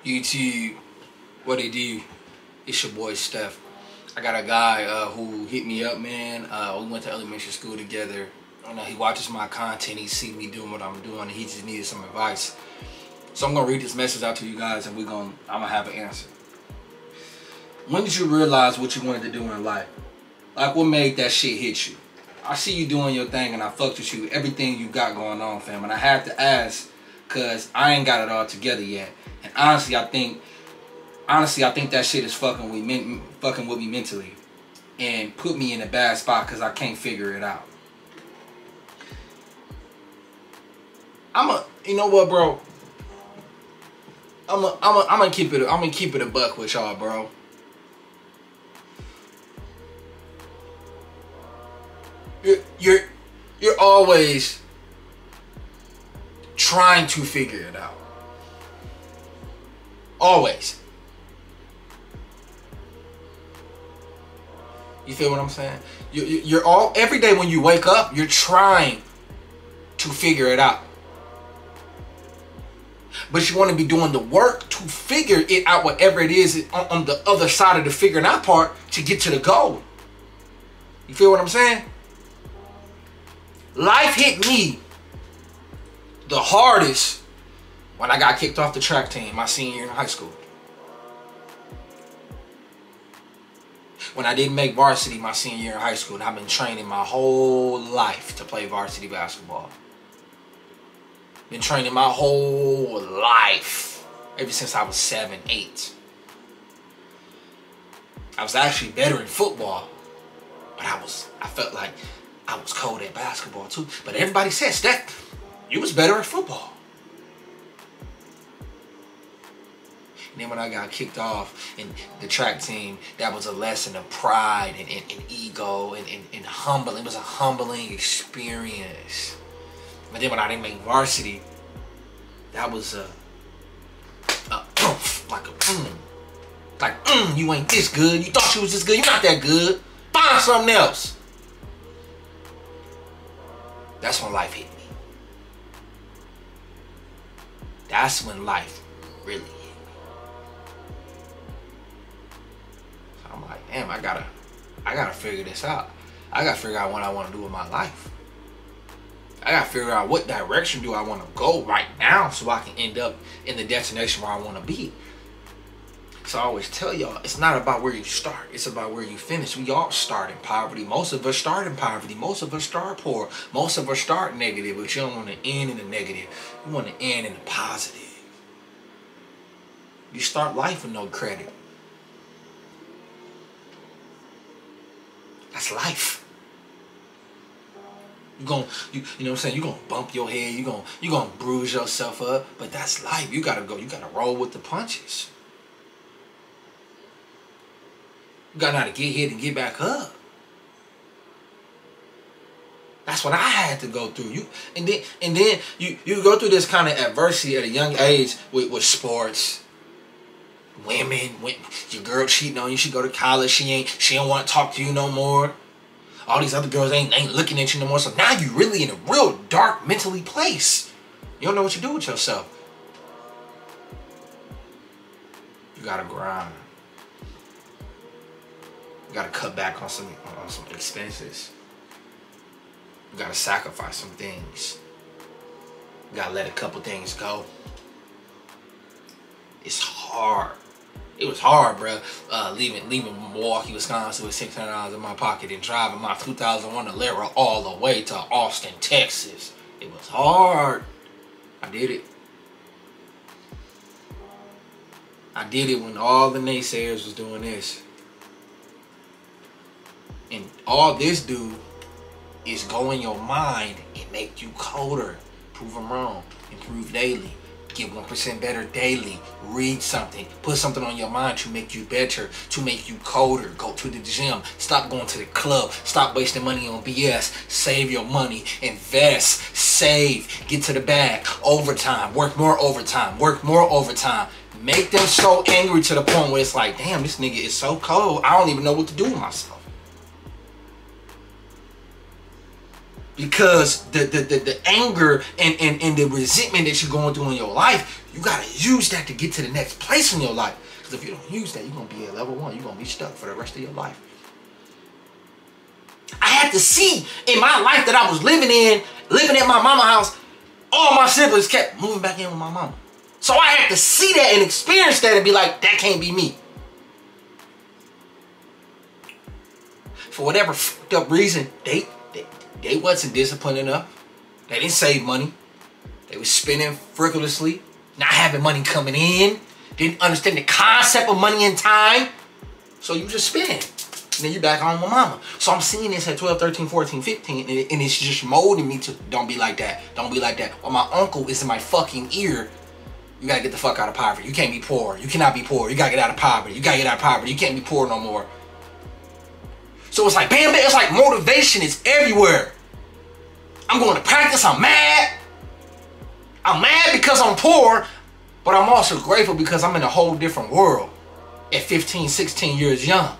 YouTube, what it do? It's your boy Steph. I got a guy who hit me up, man. We went to elementary school together. He watches my content. He see me doing what I'm doing, and he just needed some advice. So I'm gonna read this message out to you guys, and I'm gonna have an answer. When did you realize what you wanted to do in life? Like, what made that shit hit you? I see you doing your thing, and I fucked with you, everything you got going on, fam. And I had to ask, cause I ain't got it all together yet. And honestly, I think that shit is fucking with me mentally, and put me in a bad spot because I can't figure it out. You know what, bro? I'm gonna keep it a buck with y'all, bro. You're always trying to figure it out. Always. You feel what I'm saying? Every day when you wake up, you're trying to figure it out. But you want to be doing the work to figure it out, whatever it is on the other side of the figuring out part, to get to the goal. You feel what I'm saying? Life hit me the hardest when I got kicked off the track team my senior year in high school. When I didn't make varsity my senior year in high school, and I've been training my whole life to play varsity basketball. Been training my whole life, ever since I was 7, 8. I was actually better in football, but I felt like I was cold at basketball too. But everybody said, Steph, you was better at football. And then when I got kicked off in the track team, that was a lesson of pride and ego and humbling. It was a humbling experience. But then when I didn't make varsity, that was you ain't this good. You thought you was this good. You're not that good. Find something else. That's when life hit me. That's when life really hit me. So I'm like, damn, I gotta figure this out. I gotta figure out what I want to do with my life. I gotta figure out what direction do I want to go right now so I can end up in the destination where I want to be. So I always tell y'all, it's not about where you start, it's about where you finish. We all start in poverty. Most of us start in poverty. Most of us start poor. Most of us start negative, but you don't want to end in the negative. You want to end in the positive. You start life with no credit. That's life. You know what I'm saying? You're gonna bump your head, you're gonna bruise yourself up, but that's life. You gotta roll with the punches. You gotta know how to get hit and get back up. That's what I had to go through. And then you go through this kind of adversity at a young age with sports. Women, your girl cheating on you, she go to college, she don't want to talk to you no more. All these other girls ain't looking at you no more. So now you're really in a real dark mentally place. You don't know what you do with yourself. You gotta grind. You gotta cut back on some expenses. You gotta sacrifice some things. You gotta let a couple things go. It's hard. It was hard, bro. Leaving Milwaukee, Wisconsin with $600 in my pocket and driving my 2001 Alera all the way to Austin, Texas. It was hard. I did it. I did it when all the naysayers was doing this. And all this do is go in your mind and make you colder. Prove them wrong. Improve daily. Get 1% better daily. Read something. Put something on your mind to make you better, to make you colder. Go to the gym. Stop going to the club. Stop wasting money on BS. Save your money. Invest. Save. Get to the bag. Overtime. Work more overtime. Work more overtime. Make them so angry to the point where it's like, damn, this nigga is so cold. I don't even know what to do with myself. Because the anger and the resentment that you're going through in your life, you gotta use that to get to the next place in your life. Because if you don't use that, you're gonna be at level 1. You're gonna be stuck for the rest of your life. I had to see in my life that I was living at my mama's house, all my siblings kept moving back in with my mama. So I had to see that and experience that and be like, that can't be me. For whatever fucked up reason, they wasn't disciplined enough. They didn't save money. They was spending frivolously, not having money coming in. Didn't understand the concept of money and time. So you just spend. And then you back home with mama. So I'm seeing this at 12, 13, 14, 15. And it's just molding me to, don't be like that. Don't be like that. Well, my uncle is in my fucking ear. You gotta get the fuck out of poverty. You can't be poor. You cannot be poor. You gotta get out of poverty. You gotta get out of poverty. You can't be poor no more. So it's like, bam, bam. It's like motivation is everywhere. I'm going to practice. I'm mad. I'm mad because I'm poor. But I'm also grateful because I'm in a whole different world at 15, 16 years young.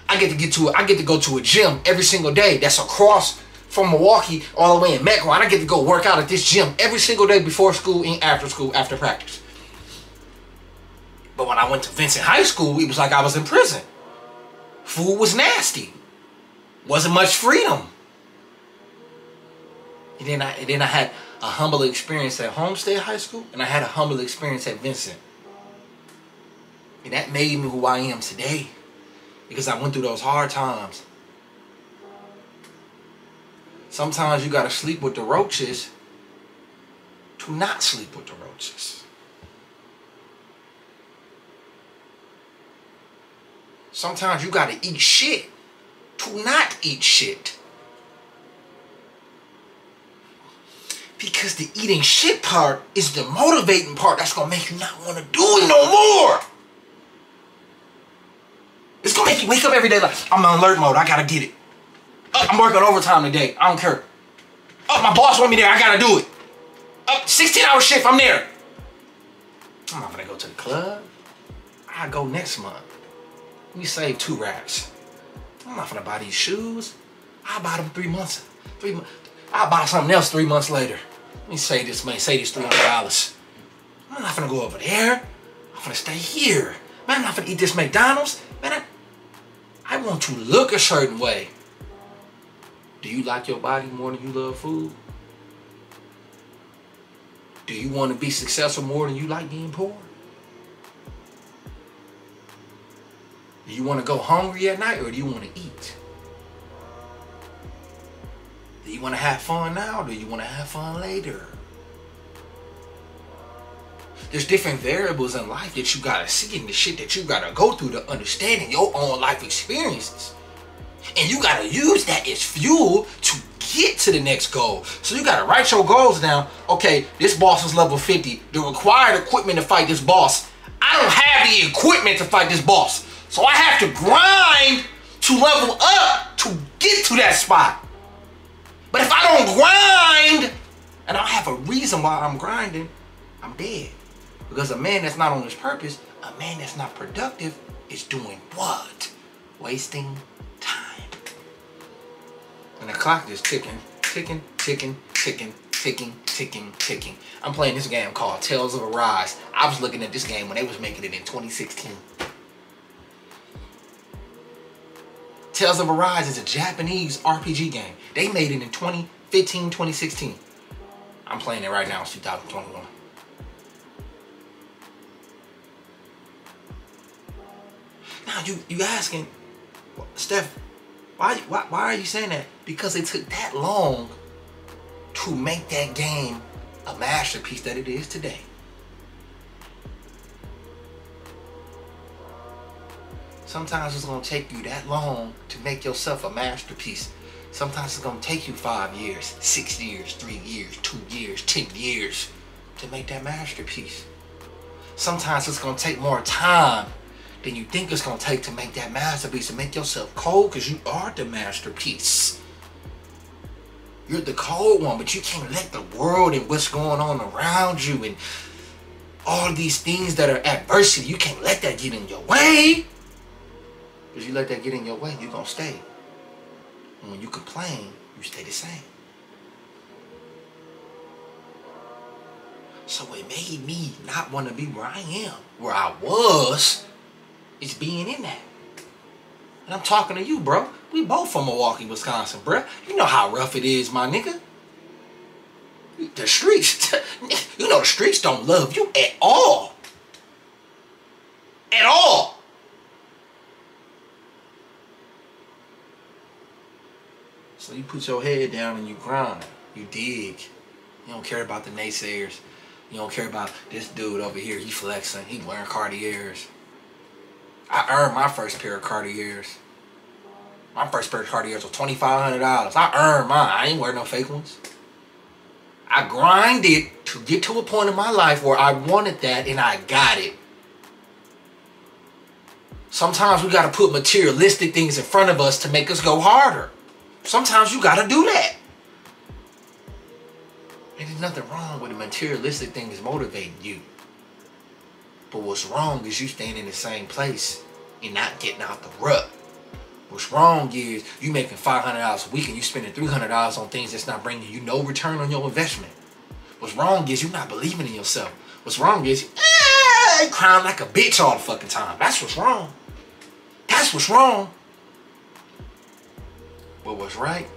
I get to go to a gym every single day that's across from Milwaukee all the way in Metro. And I get to go work out at this gym every single day before school and after practice. But when I went to Vincent High School, it was like I was in prison. Food was nasty. Wasn't much freedom. And then I had a humble experience at Homestead High School, and I had a humble experience at Vincent. And that made me who I am today, because I went through those hard times. Sometimes you gotta sleep with the roaches to not sleep with the roaches. Sometimes you gotta eat shit to not eat shit. Because the eating shit part is the motivating part that's gonna make you not wanna do it no more. It's gonna make you wake up every day like, I'm on alert mode, I gotta get it. Oh, I'm working overtime today, I don't care. Oh, my boss want me there, I gotta do it. Oh, 16-hour shift, I'm there. I'm not gonna go to the club. I'll go next month. We save 2 racks. I'm not gonna buy these shoes. I'll buy them 3 months. I'll buy something else 3 months later. Let me save this money, save these $300. I'm not gonna go over there. I'm gonna stay here. Man, I'm not gonna eat this McDonald's. Man, I want to look a certain way. Do you like your body more than you love food? Do you want to be successful more than you like being poor? Do you want to go hungry at night or do you want to eat? Do you want to have fun now or do you want to have fun later? There's different variables in life that you gotta see and the shit that you gotta go through to understanding your own life experiences. And you gotta use that as fuel to get to the next goal. So you gotta write your goals down. Okay, this boss is level 50. The required equipment to fight this boss. I don't have the equipment to fight this boss. So I have to grind to level up to get to that spot. But if I don't grind, and I don't have a reason why I'm grinding, I'm dead. Because a man that's not on his purpose, a man that's not productive, is doing what? Wasting time. And the clock is ticking, ticking, ticking, ticking, ticking, ticking, ticking. I'm playing this game called Tales of Arise. I was looking at this game when they was making it in 2016. Tales of Arise is a Japanese RPG game. They made it in 2015, 2016. I'm playing it right now, it's 2021. Now you asking, Steph, why are you saying that? Because it took that long to make that game a masterpiece that it is today. Sometimes it's gonna take you that long to make yourself a masterpiece. Sometimes it's gonna take you 5 years, 6 years, 3 years, 2 years, 10 years to make that masterpiece. Sometimes it's gonna take more time than you think it's gonna take to make that masterpiece, to make yourself cold, because you are the masterpiece. You're the cold one, but you can't let the world and what's going on around you and all these things that are adversity, you can't let that get in your way. Because you let that get in your way, you're gonna stay. And when you complain, you stay the same. So it made me not want to be where I am. Where I was, is being in that. And I'm talking to you, bro. We both from Milwaukee, Wisconsin, bro. You know how rough it is, my nigga. The streets, you know the streets don't love you at all. At all. So you put your head down and you grind. You dig. You don't care about the naysayers. You don't care about this dude over here. He flexing. He wearing Cartiers. I earned my first pair of Cartiers. My first pair of Cartiers was $2,500. I earned mine. I ain't wearing no fake ones. I grinded to get to a point in my life where I wanted that and I got it. Sometimes we got to put materialistic things in front of us to make us go harder. Sometimes you got to do that. And there's nothing wrong with the materialistic things motivating you. But what's wrong is you staying in the same place and not getting out the rut. What's wrong is you making $500 a week and you spending $300 on things that's not bringing you no return on your investment. What's wrong is you not believing in yourself. What's wrong is you crying like a bitch all the fucking time. That's what's wrong. That's what's wrong. But what's right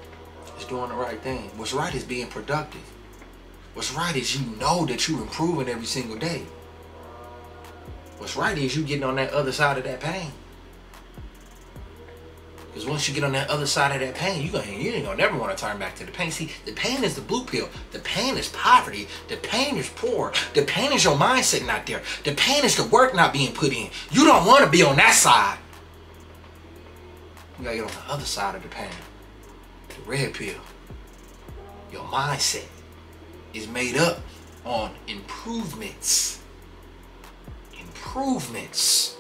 is doing the right thing. What's right is being productive. What's right is you know that you're improving every single day. What's right is you getting on that other side of that pain. Because once you get on that other side of that pain, you ain't gonna never want to turn back to the pain. See, the pain is the blue pill. The pain is poverty. The pain is poor. The pain is your mindset not there. The pain is the work not being put in. You don't want to be on that side. You gotta get on the other side of the pain. The red pill. Your mindset is made up on improvements. Improvements.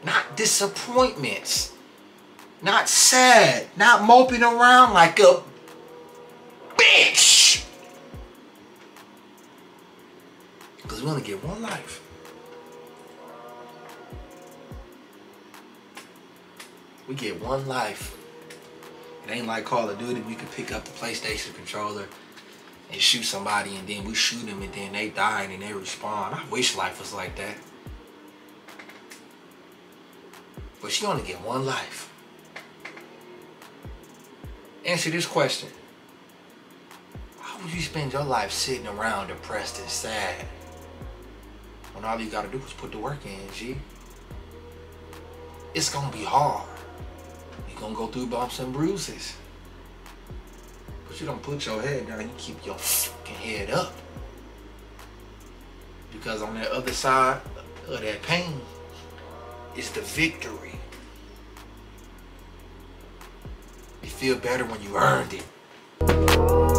Not disappointments. Not sad. Not moping around like a bitch. Because we only get one life. We get one life. It ain't like Call of Duty. We can pick up the PlayStation controller and shoot somebody and then we shoot them and then they die and then they respawn. I wish life was like that. But you only get one life. Answer this question. Why would you spend your life sitting around depressed and sad when all you gotta do is put the work in, G? It's gonna be hard. You're gonna go through bumps and bruises. But you don't put your head down, you keep your fucking head up. Because on the other side of that pain is the victory. You feel better when you earned it.